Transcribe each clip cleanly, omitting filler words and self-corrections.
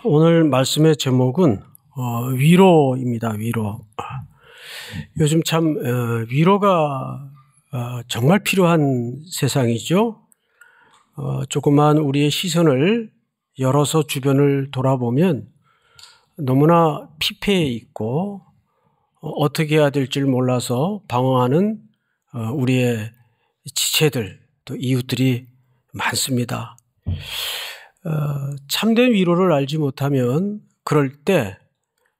오늘 말씀의 제목은 위로입니다. 위로. 요즘 참 위로가 정말 필요한 세상이죠. 조그만 우리의 시선을 열어서 주변을 돌아보면 너무나 피폐해 있고 어떻게 해야 될지 몰라서 방황하는 우리의 지체들, 또 이웃들이 많습니다. 참된 위로를 알지 못하면 그럴 때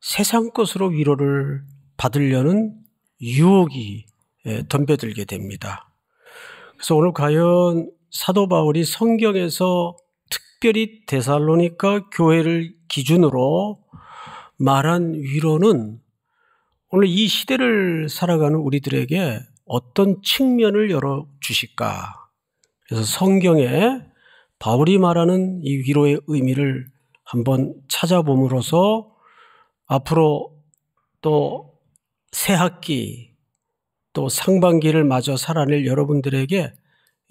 세상 것으로 위로를 받으려는 유혹이 덤벼들게 됩니다. 그래서 오늘 과연 사도 바울이 성경에서 특별히 데살로니가 교회를 기준으로 말한 위로는 오늘 이 시대를 살아가는 우리들에게 어떤 측면을 열어주실까? 그래서 성경에 바울이 말하는 이 위로의 의미를 한번 찾아봄으로써 앞으로 또 새 학기 또 상반기를 마저 살아낼 여러분들에게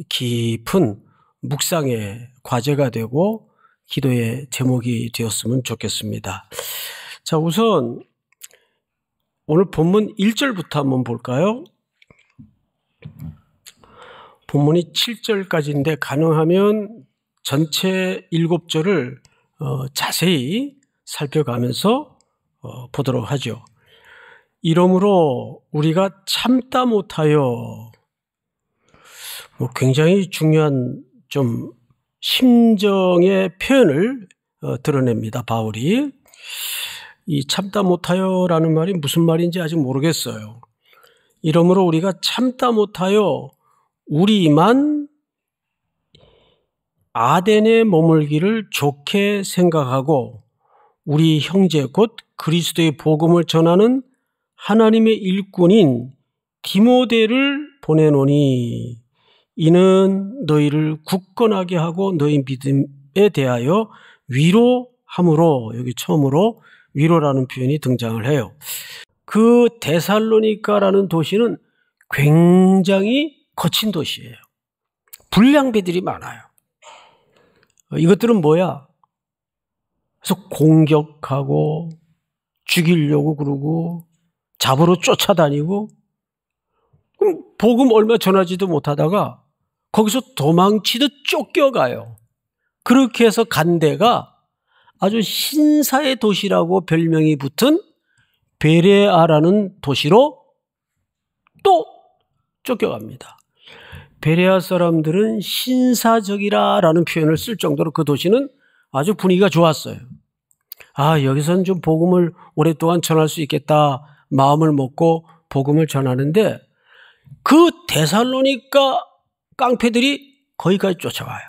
깊은 묵상의 과제가 되고 기도의 제목이 되었으면 좋겠습니다. 자, 우선 오늘 본문 1절부터 한번 볼까요? 본문이 7절까지인데 가능하면 전체 7절을 자세히 살펴가면서 보도록 하죠. 이러므로 우리가 참다 못하여, 굉장히 중요한 좀 심정의 표현을 드러냅니다. 바울이. 이 참다 못하여라는 말이 무슨 말인지 아직 모르겠어요. 이러므로 우리가 참다 못하여 우리만 아덴에 머물기를 좋게 생각하고 우리 형제 곧 그리스도의 복음을 전하는 하나님의 일꾼인 디모데를 보내노니 이는 너희를 굳건하게 하고 너희 믿음에 대하여 위로함으로, 여기 처음으로 위로라는 표현이 등장을 해요. 그 데살로니가라는 도시는 굉장히 거친 도시예요. 불량배들이 많아요. 이것들은 뭐야? 그래서 공격하고 죽이려고 그러고 잡으러 쫓아다니고, 그럼 복음 얼마 전하지도 못하다가 거기서 도망치듯 쫓겨가요. 그렇게 해서 간 데가 아주 신사의 도시라고 별명이 붙은 베레아라는 도시로 또 쫓겨갑니다. 베레아 사람들은 신사적이라는 표현을 쓸 정도로 그 도시는 아주 분위기가 좋았어요. 여기서는 좀 복음을 오랫동안 전할 수 있겠다 마음을 먹고 복음을 전하는데 그 데살로니가 깡패들이 거기까지 쫓아와요.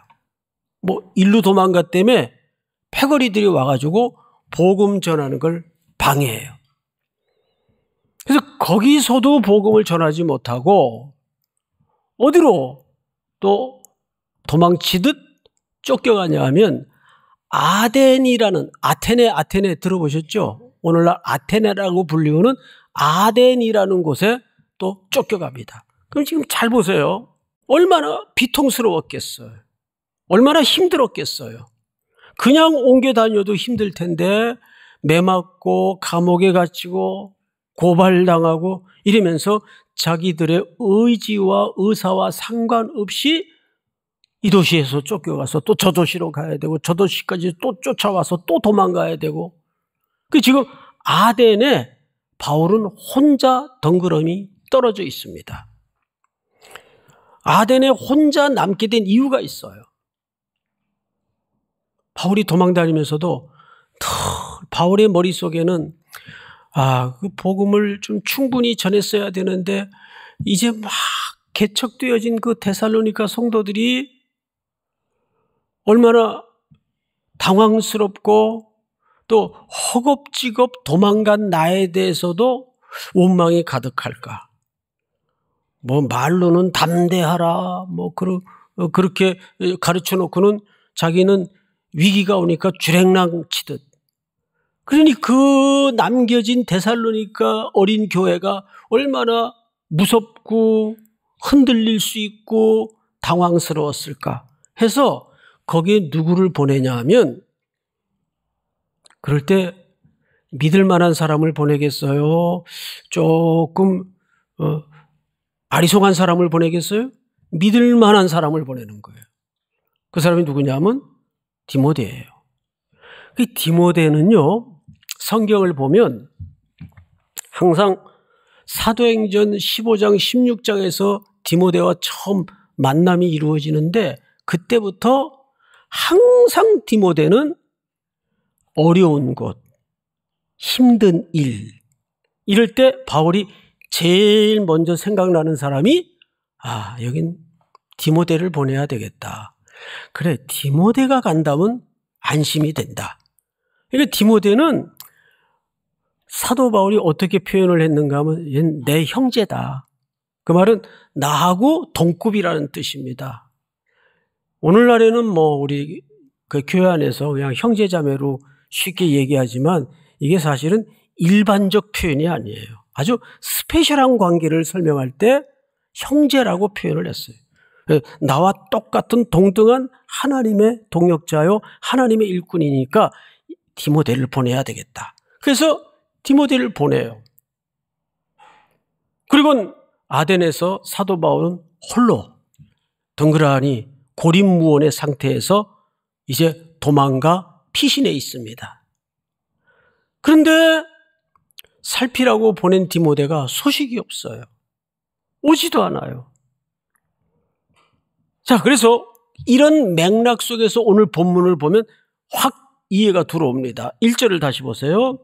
일로 도망갔다며 패거리들이 와가지고 복음 전하는 걸 방해해요. 그래서 거기서도 복음을 전하지 못하고 어디로 또 도망치듯 쫓겨가냐 하면 아덴이라는, 아테네 들어보셨죠? 오늘날 아테네라고 불리우는 아덴이라는 곳에 또 쫓겨갑니다. 그럼 지금 잘 보세요. 얼마나 비통스러웠겠어요. 얼마나 힘들었겠어요. 그냥 옮겨 다녀도 힘들 텐데 매 맞고 감옥에 갇히고 고발당하고 이러면서 자기들의 의지와 의사와 상관없이 이 도시에서 쫓겨가서 또 저 도시로 가야 되고 저 도시까지 또 쫓아와서 또 도망가야 되고, 지금 아덴에 바울은 혼자 덩그러니 떨어져 있습니다. 아덴에 혼자 남게 된 이유가 있어요. 바울이 도망다니면서도 바울의 머릿속에는 그 복음을 좀 충분히 전했어야 되는데 이제 막 개척되어진 그 데살로니가 성도들이 얼마나 당황스럽고 또 허겁지겁 도망간 나에 대해서도 원망이 가득할까. 말로는 담대하라 그렇게 가르쳐 놓고는 자기는 위기가 오니까 주랭랑 치듯. 그러니 그 남겨진 데살로니가 어린 교회가 얼마나 무섭고 흔들릴 수 있고 당황스러웠을까 해서 거기에 누구를 보내냐 하면 그럴 때 믿을 만한 사람을 보내겠어요? 조금 아리송한 사람을 보내겠어요? 믿을 만한 사람을 보내는 거예요. 그 사람이 누구냐면 디모데예요. 그 디모데는요, 성경을 보면 항상 사도행전 15장 16장에서 디모데와 처음 만남이 이루어지는데, 그때부터 항상 디모데는 어려운 곳, 힘든 일, 이럴 때 바울이 제일 먼저 생각나는 사람이 여긴 디모데를 보내야 되겠다. 그래, 디모데가 간다면 안심이 된다. 그러니까 디모데는 사도 바울이 어떻게 표현을 했는가 하면 얘는 내 형제다. 그 말은 나하고 동급이라는 뜻입니다. 오늘날에는 우리 그 교회 안에서 그냥 형제자매로 쉽게 얘기하지만 이게 사실은 일반적 표현이 아니에요. 아주 스페셜한 관계를 설명할 때 형제라고 표현을 했어요. 나와 똑같은 동등한 하나님의 동역자요, 하나님의 일꾼이니까 디모데를 보내야 되겠다. 그래서 디모데를 보내요. 그리고 아덴에서 사도 바울은 홀로 덩그러니 고립무원의 상태에서 이제 도망가 피신해 있습니다. 그런데 살피라고 보낸 디모데가 소식이 없어요. 오지도 않아요. 자, 그래서 이런 맥락 속에서 오늘 본문을 보면 확 이해가 들어옵니다. 1절을 다시 보세요.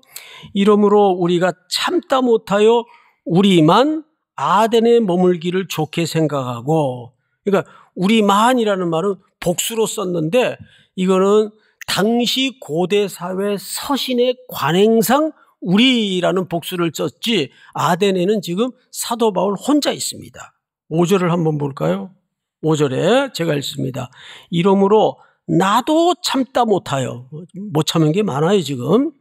이러므로 우리가 참다 못하여 우리만 아덴에 머물기를 좋게 생각하고, 그러니까 우리만이라는 말은 복수로 썼는데 이거는 당시 고대 사회 서신의 관행상 우리라는 복수를 썼지 아덴에는 지금 사도 바울 혼자 있습니다. 5절을 한번 볼까요? 5절에 제가 읽습니다. 이러므로 나도 참다 못하여, 못 참은 게 많아요 지금.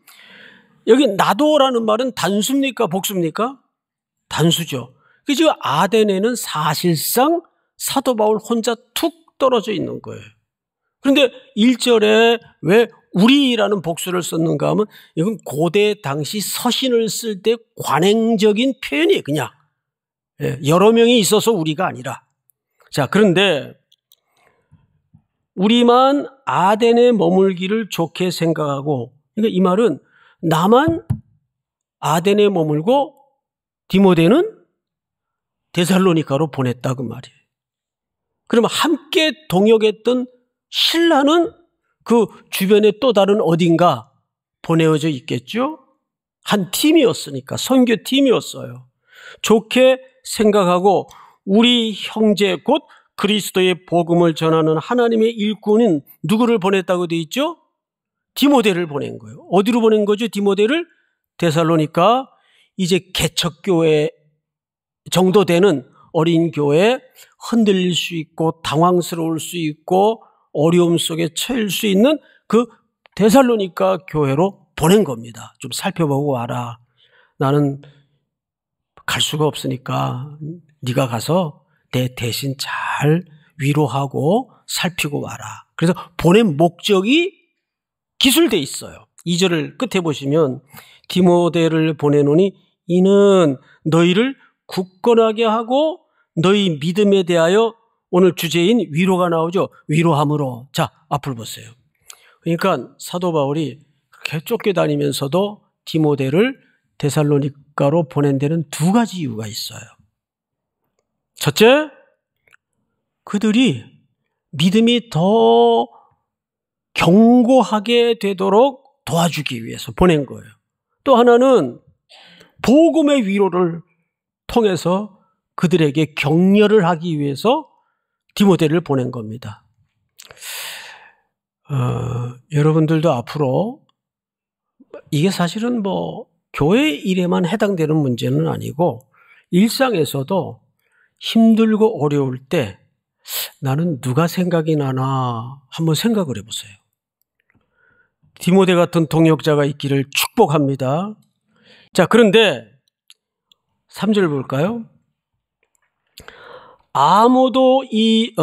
여기 나도라는 말은 단수입니까 복수입니까? 단수죠. 그 지금 아덴에는 사실상 사도 바울 혼자 툭 떨어져 있는 거예요. 그런데 1절에 왜 우리라는 복수를 썼는가 하면 이건 고대 당시 서신을 쓸 때 관행적인 표현이에요. 그냥 여러 명이 있어서 우리가 아니라. 자, 그런데 우리만 아덴에 머물기를 좋게 생각하고, 그러니까 이 말은 나만 아덴에 머물고 디모데는 데살로니가로 보냈다 그 말이에요. 그러면 함께 동역했던 신라는 그 주변에 또 다른 어딘가 보내어져 있겠죠? 한 팀이었으니까, 선교팀이었어요. 좋게 생각하고 우리 형제 곧 그리스도의 복음을 전하는 하나님의 일꾼은 누구를 보냈다고 되어 있죠? 디모데를 보낸 거예요. 어디로 보낸 거죠? 디모데를? 데살로니가, 이제 개척교회 정도 되는 어린 교회, 흔들릴 수 있고 당황스러울 수 있고 어려움 속에 처할 수 있는 그 데살로니가 교회로 보낸 겁니다. 좀 살펴보고 와라. 나는 갈 수가 없으니까 네가 가서 내 대신 잘 위로하고 살피고 와라. 그래서 보낸 목적이 기술돼 있어요. 2절을 끝에 보시면 디모데를 보내노니 이는 너희를 굳건하게 하고 너희 믿음에 대하여, 오늘 주제인 위로가 나오죠. 위로함으로. 자, 앞을 보세요. 그러니까 사도 바울이 그렇게 쫓겨다니면서도 디모데를 데살로니가로 보낸 데는 두 가지 이유가 있어요. 첫째, 그들이 믿음이 더 견고하게 되도록 도와주기 위해서 보낸 거예요. 또 하나는 복음의 위로를 통해서 그들에게 격려를 하기 위해서 디모데를 보낸 겁니다. 여러분들도 앞으로 이게 사실은 교회 일에만 해당되는 문제는 아니고 일상에서도 힘들고 어려울 때 나는 누가 생각이 나나 한번 생각을 해보세요. 디모데 같은 동역자가 있기를 축복합니다. 자, 그런데 3절 볼까요? 아무도 이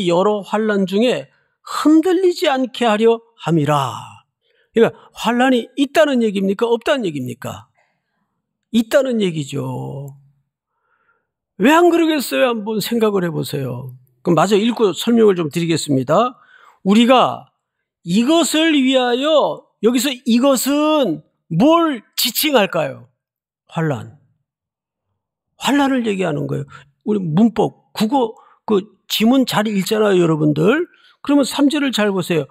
여러 환난 중에 흔들리지 않게 하려 함이라. 그러니까 환란이 있다는 얘기입니까? 없다는 얘기입니까? 있다는 얘기죠. 왜 안 그러겠어요? 한번 생각을 해보세요. 그럼 마저 읽고 설명을 좀 드리겠습니다. 우리가 이것을 위하여, 여기서 이것은 뭘 지칭할까요? 환란. 환란을 얘기하는 거예요. 우리 문법, 국어, 지문 잘 읽잖아요, 여러분들. 그러면 3절을 잘 보세요.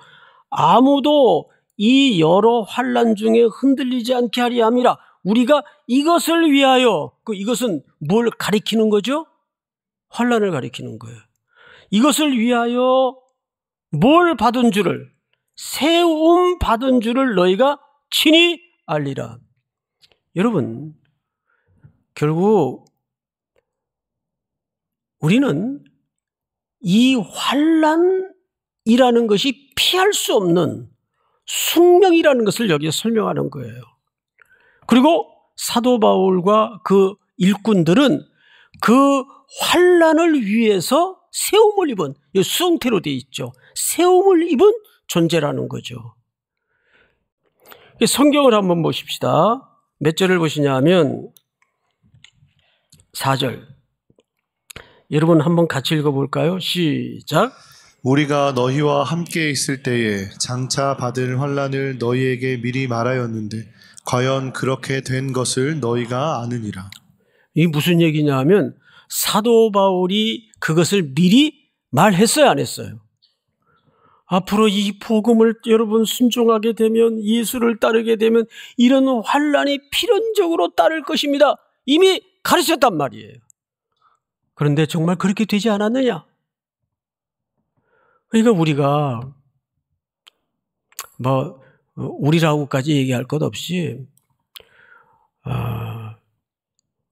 아무도 이 여러 환란 중에 흔들리지 않게 하리 함이라. 우리가 이것을 위하여, 이것은 뭘 가리키는 거죠? 환란을 가리키는 거예요. 이것을 위하여 뭘 받은 줄을, 세움 받은 줄을 너희가 친히 알리라. 여러분, 결국 우리는 이 환란이라는 것이 피할 수 없는 숙명이라는 것을 여기에 설명하는 거예요. 그리고 사도 바울과 그 일꾼들은 그 환란을 위해서 세움을 입은, 수동태로 되어 있죠. 세움을 입은 존재라는 거죠. 성경을 한번 보십시다. 몇 절을 보시냐 하면 4절. 여러분 한번 같이 읽어볼까요? 시작. 우리가 너희와 함께 있을 때에 장차 받을 환난을 너희에게 미리 말하였는데 과연 그렇게 된 것을 너희가 아느니라. 이게 무슨 얘기냐 하면 사도 바울이 그것을 미리 말했어요, 안 했어요? 앞으로 이 복음을 여러분 순종하게 되면, 예수를 따르게 되면 이런 환난이 필연적으로 따를 것입니다. 이미 가르쳤단 말이에요. 그런데 정말 그렇게 되지 않았느냐? 그러니까 우리가 우리라고까지 얘기할 것 없이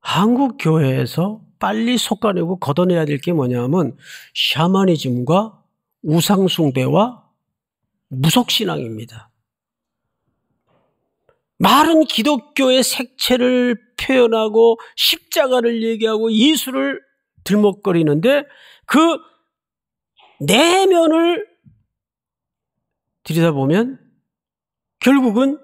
한국 교회에서 빨리 솎아내고 걷어내야 될 게 뭐냐면 샤머니즘과 우상숭배와 무속신앙입니다. 말은 기독교의 색채를 표현하고 십자가를 얘기하고 예수를 들먹거리는데 그 내면을 들여다보면 결국은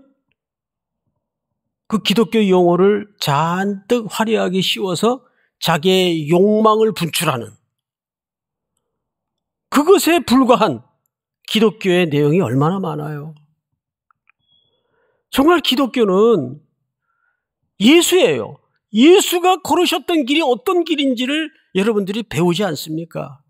그 기독교 용어를 잔뜩 화려하게 씌워서 자기의 욕망을 분출하는 그것에 불과한 기독교의 내용이 얼마나 많아요. 정말 기독교는 예수예요. 예수가 걸으셨던 길이 어떤 길인지를 여러분들이 배우지 않습니까?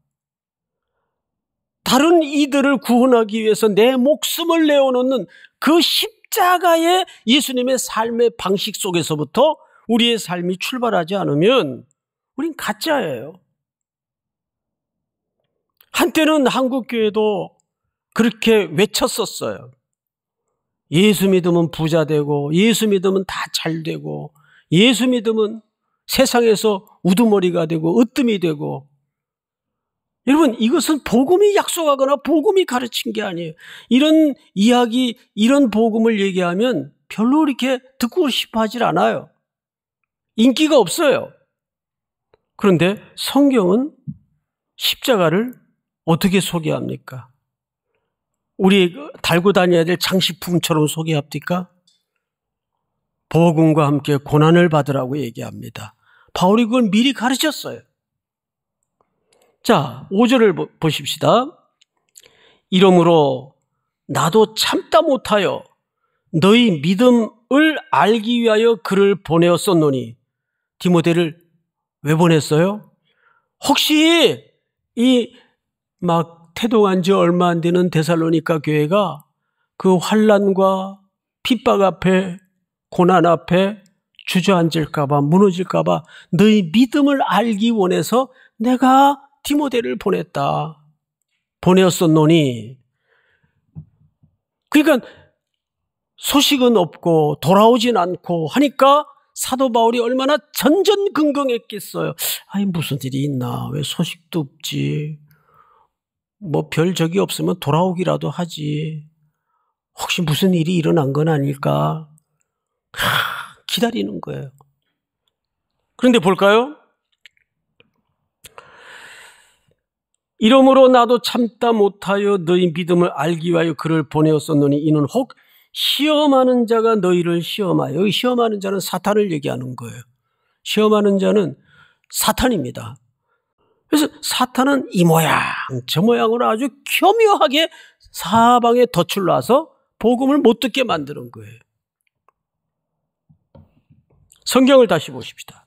다른 이들을 구원하기 위해서 내 목숨을 내어놓는 그 십자가의 예수님의 삶의 방식 속에서부터 우리의 삶이 출발하지 않으면 우린 가짜예요. 한때는 한국교회도 그렇게 외쳤었어요. 예수 믿으면 부자 되고, 예수 믿으면 다 잘 되고, 예수 믿으면 세상에서 우두머리가 되고 으뜸이 되고. 여러분, 이것은 복음이 약속하거나 복음이 가르친 게 아니에요. 이런 이야기, 이런 복음을 얘기하면 별로 이렇게 듣고 싶어 하질 않아요. 인기가 없어요. 그런데 성경은 십자가를 어떻게 소개합니까? 우리 달고 다녀야 될 장식품처럼 소개합니까? 복음과 함께 고난을 받으라고 얘기합니다. 바울이 그걸 미리 가르쳤어요. 자, 5절을 보십시다. 이러므로 나도 참다 못하여 너희 믿음을 알기 위하여 그를 보내었었노니. 디모데를 왜 보냈어요? 혹시 태동한 지 얼마 안 되는 데살로니가 교회가 그 환난과 핍박 앞에, 고난 앞에 주저앉을까봐, 무너질까봐 너희 믿음을 알기 원해서 내가 디모데를 보냈다. 보내었었노니. 그러니까 소식은 없고 돌아오진 않고 하니까 사도 바울이 얼마나 전전긍긍했겠어요. 아니, 무슨 일이 있나? 왜 소식도 없지? 별 적이 없으면 돌아오기라도 하지. 혹시 무슨 일이 일어난 건 아닐까? 기다리는 거예요. 그런데 볼까요? 이러므로 나도 참다 못하여 너희 믿음을 알기 위하여 그를 보내었었노니 이는 혹 시험하는 자가 너희를 시험하여. 여기 시험하는 자는 사탄을 얘기하는 거예요. 시험하는 자는 사탄입니다. 그래서 사탄은 이 모양 저 모양으로 아주 교묘하게 사방에 덫을 놔서 복음을 못 듣게 만드는 거예요. 성경을 다시 보십시다.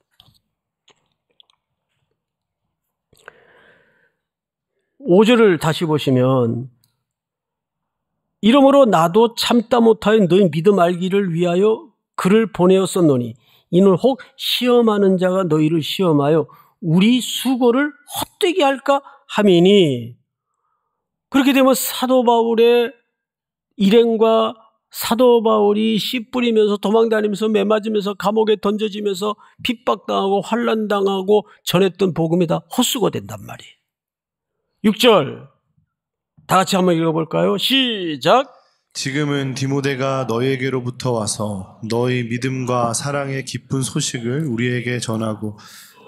오 절을 다시 보시면 이러므로 나도 참다 못하여 너희 믿음 알기를 위하여 그를 보내었었노니 이는 혹 시험하는 자가 너희를 시험하여 우리 수고를 헛되게 할까 함이니. 그렇게 되면 사도 바울의 일행과 사도 바울이 씨 뿌리면서 도망다니면서 매맞으면서 감옥에 던져지면서 핍박당하고 환난당하고 전했던 복음이 다 헛수고 된단 말이에요. 6절 다 같이 한번 읽어볼까요? 시작. 지금은 디모데가 너희에게로부터 와서 너희 믿음과 사랑의 기쁜 소식을 우리에게 전하고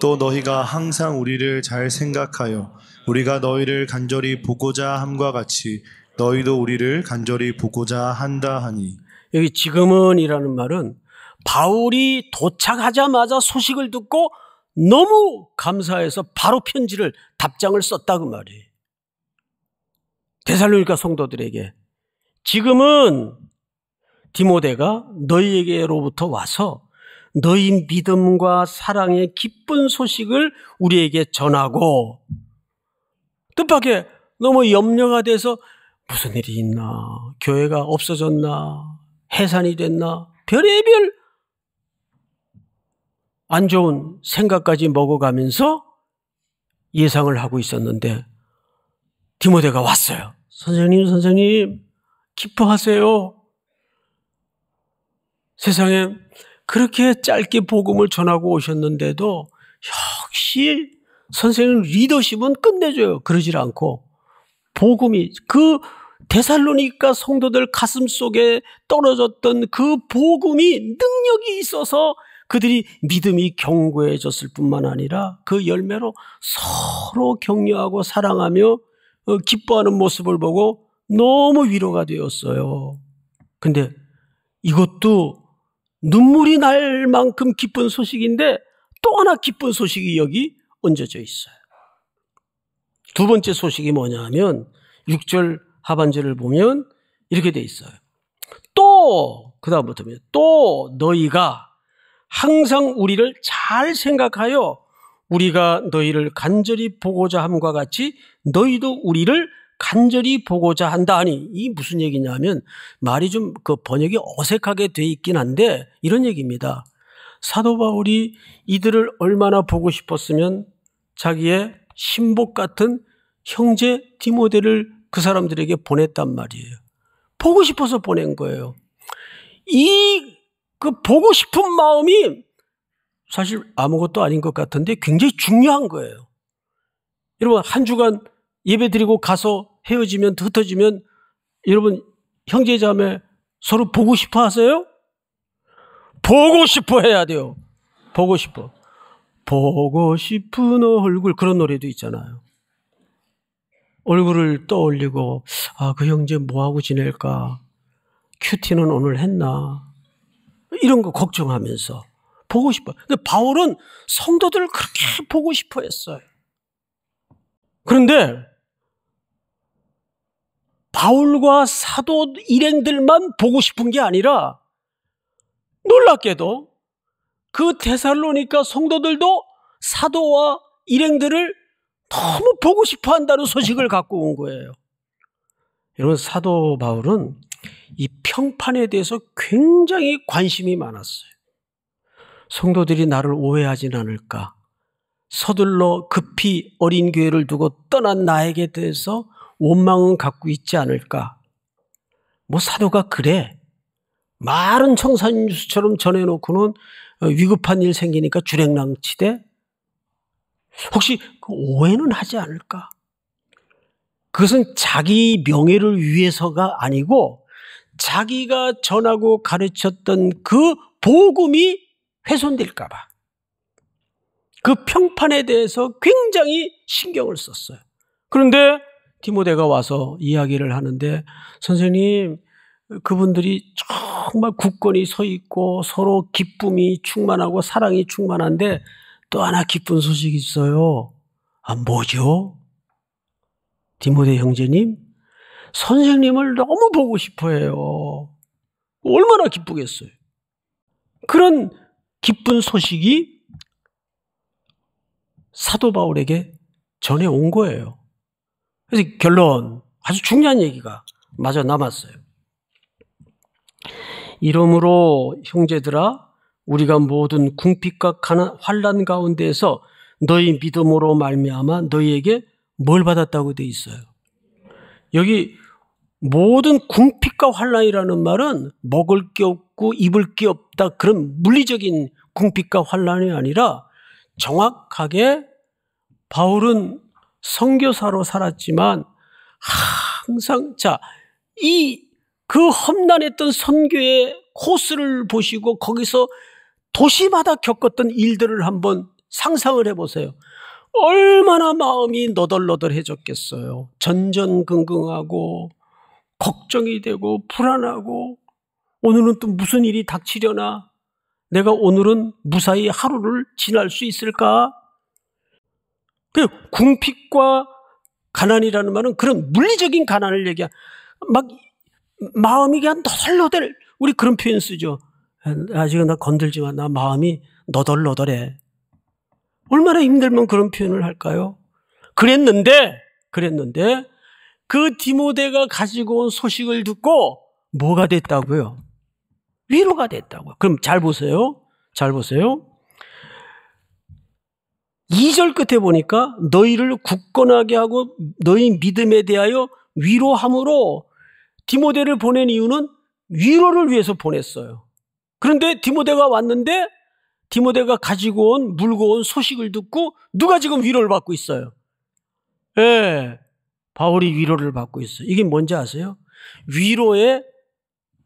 또 너희가 항상 우리를 잘 생각하여 우리가 너희를 간절히 보고자 함과 같이 너희도 우리를 간절히 보고자 한다 하니. 여기 지금은 이라는 말은 바울이 도착하자마자 소식을 듣고 너무 감사해서 바로 편지를 답장을 썼다 그 말이에요. 데살로니가 성도들에게 지금은 디모데가 너희에게로부터 와서 너희 믿음과 사랑의 기쁜 소식을 우리에게 전하고, 뜻밖의 너무 염려가 돼서 무슨 일이 있나, 교회가 없어졌나, 해산이 됐나, 별의별 안 좋은 생각까지 먹어가면서 예상을 하고 있었는데 디모데가 왔어요. 선생님 기뻐하세요. 세상에 그렇게 짧게 복음을 전하고 오셨는데도 역시 선생님 리더십은 끝내줘요. 그러질 않고 복음이 그 데살로니가 성도들 가슴 속에 떨어졌던 그 복음이 능력이 있어서 그들이 믿음이 견고해졌을 뿐만 아니라 그 열매로 서로 격려하고 사랑하며 기뻐하는 모습을 보고 너무 위로가 되었어요. 근데 이것도 눈물이 날 만큼 기쁜 소식인데 또 하나 기쁜 소식이 여기 얹어져 있어요. 두 번째 소식이 뭐냐 하면 6절 하반절을 보면 이렇게 돼 있어요. 또 그 다음부터는 또 너희가 항상 우리를 잘 생각하여 우리가 너희를 간절히 보고자 함과 같이 너희도 우리를 간절히 보고자 한다 하니, 이 무슨 얘기냐면 말이 좀 그 번역이 어색하게 돼 있긴 한데 이런 얘기입니다. 사도 바울이 이들을 얼마나 보고 싶었으면 자기의 신복 같은 형제 디모데를 그 사람들에게 보냈단 말이에요. 보고 싶어서 보낸 거예요. 그 보고 싶은 마음이 사실 아무것도 아닌 것 같은데 굉장히 중요한 거예요. 여러분 한 주간 예배 드리고 가서 헤어지면 흩어지면 여러분 형제자매 서로 보고 싶어 하세요? 보고 싶어 해야 돼요. 보고 싶어. 보고 싶은 얼굴, 그런 노래도 있잖아요. 얼굴을 떠올리고 그 형제 뭐하고 지낼까? 큐티는 오늘 했나? 이런 거 걱정하면서 보고 싶어. 근데 바울은 성도들을 그렇게 보고 싶어 했어요. 그런데 바울과 사도 일행들만 보고 싶은 게 아니라 놀랍게도 그 데살로니가 성도들도 사도와 일행들을 너무 보고 싶어 한다는 소식을 갖고 온 거예요. 여러분 사도 바울은 이 평판에 대해서 굉장히 관심이 많았어요. 성도들이 나를 오해하진 않을까? 서둘러 급히 어린 교회를 두고 떠난 나에게 대해서 원망은 갖고 있지 않을까? 뭐 사도가 그래. 말은 청산유수처럼 전해놓고는 위급한 일 생기니까 주랭랑치대? 혹시 그 오해는 하지 않을까? 그것은 자기 명예를 위해서가 아니고 자기가 전하고 가르쳤던 그 복음이 훼손될까 봐. 그 평판에 대해서 굉장히 신경을 썼어요. 그런데 디모데가 와서 이야기를 하는데 선생님 그분들이 정말 굳건히 서 있고 서로 기쁨이 충만하고 사랑이 충만한데 또 하나 기쁜 소식이 있어요. 뭐죠? 디모데 형제님, 선생님을 너무 보고 싶어 해요. 얼마나 기쁘겠어요. 그런 기쁜 소식이 사도 바울에게 전해온 거예요. 그래서 결론, 아주 중요한 얘기가 마저 남았어요. 이러므로 형제들아, 우리가 모든 궁핍과 환난 가운데에서 너희 믿음으로 말미암아 너희에게 뭘 받았다고 돼 있어요. 여기 모든 궁핍과 환난이라는 말은 먹을 게 없고 입을 게 없다, 그런 물리적인 궁핍과 환난이 아니라 정확하게 바울은 선교사로 살았지만 항상 그 험난했던 선교의 코스를 보시고 거기서 도시마다 겪었던 일들을 한번 상상을 해보세요. 얼마나 마음이 너덜너덜해졌겠어요. 전전긍긍하고 걱정이 되고 불안하고 오늘은 또 무슨 일이 닥치려나, 내가 오늘은 무사히 하루를 지날 수 있을까? 그 궁핍과 가난이라는 말은 그런 물리적인 가난을 얘기한, 막 마음이 그냥 너덜너덜, 우리 그런 표현 쓰죠. 아직은 나 건들지 마, 나 마음이 너덜너덜해. 얼마나 힘들면 그런 표현을 할까요? 그랬는데 그 디모데가 가지고 온 소식을 듣고 뭐가 됐다고요? 위로가 됐다고요. 그럼 잘 보세요. 2절 끝에 보니까 너희를 굳건하게 하고 너희 믿음에 대하여 위로함으로, 디모데를 보낸 이유는 위로를 위해서 보냈어요. 그런데 디모데가 왔는데 디모데가 가지고 온, 물고 온 소식을 듣고 누가 지금 위로를 받고 있어요? 바울이 위로를 받고 있어요. 이게 뭔지 아세요? 위로의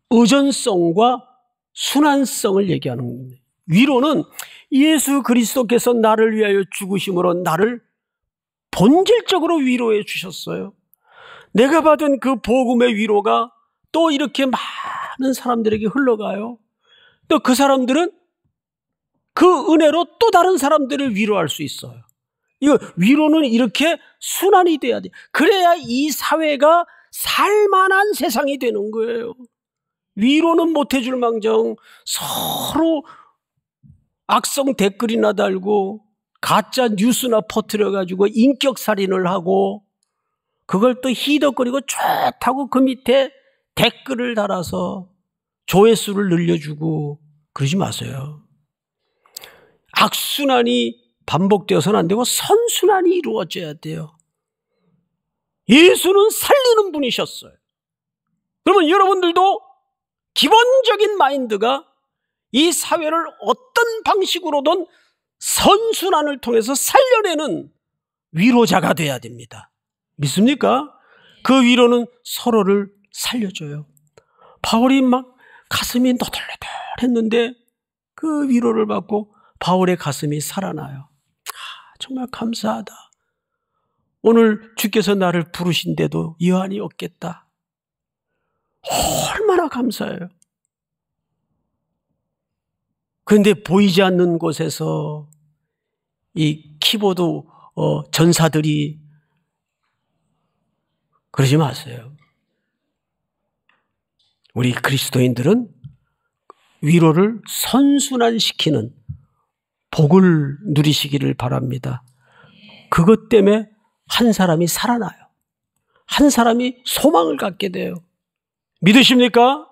의존성과 순환성을 얘기하는 겁니다. 위로는 예수 그리스도께서 나를 위하여 죽으심으로 나를 본질적으로 위로해 주셨어요. 내가 받은 그 복음의 위로가 또 이렇게 많은 사람들에게 흘러가요. 또 그 사람들은 그 은혜로 또 다른 사람들을 위로할 수 있어요. 이거 위로는 이렇게 순환이 돼야 돼. 그래야 이 사회가 살만한 세상이 되는 거예요. 위로는 못 해줄 망정 서로 악성 댓글이나 달고 가짜 뉴스나 퍼뜨려가지고 인격살인을 하고 그걸 또 히덕거리고 좋다고 그 밑에 댓글을 달아서 조회수를 늘려주고 그러지 마세요. 악순환이 반복되어서는 안 되고 선순환이 이루어져야 돼요. 예수는 살리는 분이셨어요. 그러면 여러분들도 기본적인 마인드가 이 사회를 어떤 방식으로든 선순환을 통해서 살려내는 위로자가 돼야 됩니다. 믿습니까? 그 위로는 서로를 살려줘요. 바울이 막 가슴이 너덜너덜했는데 그 위로를 받고 바울의 가슴이 살아나요. 정말 감사하다. 오늘 주께서 나를 부르신데도 여한이 없겠다. 얼마나 감사해요. 그런데 보이지 않는 곳에서 이 키보드 전사들이 그러지 마세요. 우리 그리스도인들은 위로를 선순환시키는 복을 누리시기를 바랍니다. 그것 때문에 한 사람이 살아나요. 한 사람이 소망을 갖게 돼요. 믿으십니까?